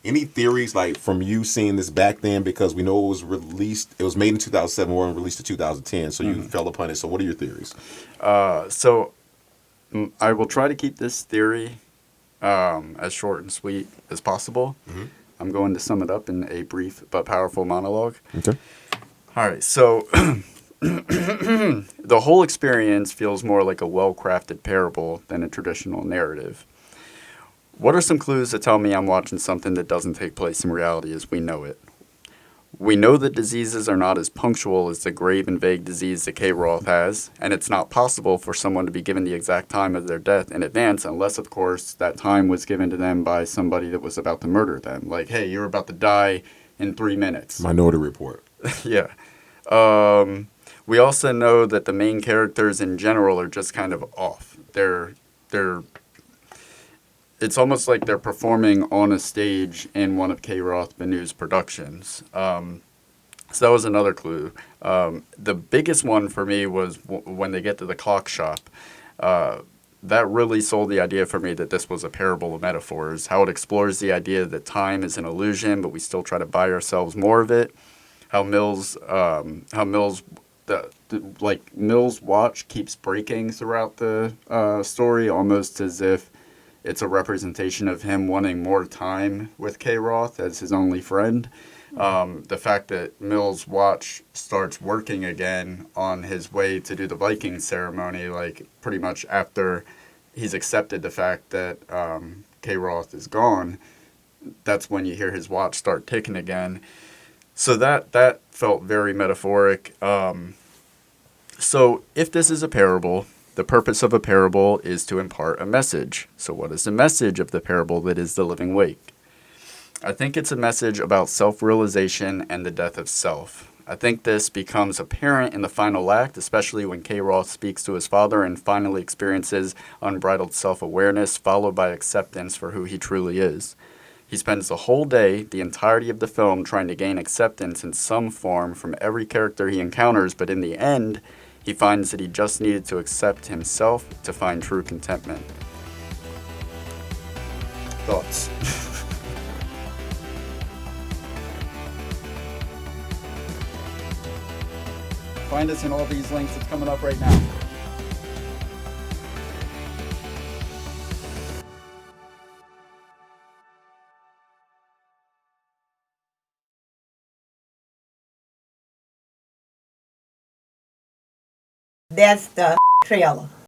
Any theories like from you seeing this back then? Because we know it was released, it was made in 2007, or released in 2010. So you fell upon it. So what are your theories? So I will try to keep this theory as short and sweet as possible. I'm going to sum it up in a brief but powerful monologue. Okay. All right, so the whole experience feels more like a well-crafted parable than a traditional narrative. What are some clues that tell me I'm watching something that doesn't take place in reality as we know it? We know that diseases are not as punctual as the grave and vague disease that K. Roth has, and it's not possible for someone to be given the exact time of their death in advance unless, of course, that time was given to them by somebody that was about to murder them. Like, hey, you're about to die in 3 minutes. Minority Report. Yeah. We also know that the main characters in general are just kind of off. They're it's almost like they're performing on a stage in one of K. Roth Banu's productions. So that was another clue. The biggest one for me was when they get to the clock shop. That really sold the idea for me that this was a parable of metaphors, how it explores the idea that time is an illusion, but we still try to buy ourselves more of it. How Mills' watch keeps breaking throughout the story, almost as if it's a representation of him wanting more time with K. Roth as his only friend. The fact that Mills' watch starts working again on his way to do the Viking ceremony, like pretty much after he's accepted the fact that K. Roth is gone, that's when you hear his watch start ticking again. So that felt very metaphoric. So if this is a parable, the purpose of a parable is to impart a message. So what is the message of the parable that is the living wake? I think it's a message about self-realization and the death of self. I think this becomes apparent in the final act, especially when K. Roth speaks to his father and finally experiences unbridled self-awareness, followed by acceptance for who he truly is. He spends the whole day, the entirety of the film, trying to gain acceptance in some form from every character he encounters, but in the end, he finds that he just needed to accept himself to find true contentment. Thoughts? Find us in all these links. It's coming up right now. That's the trailer.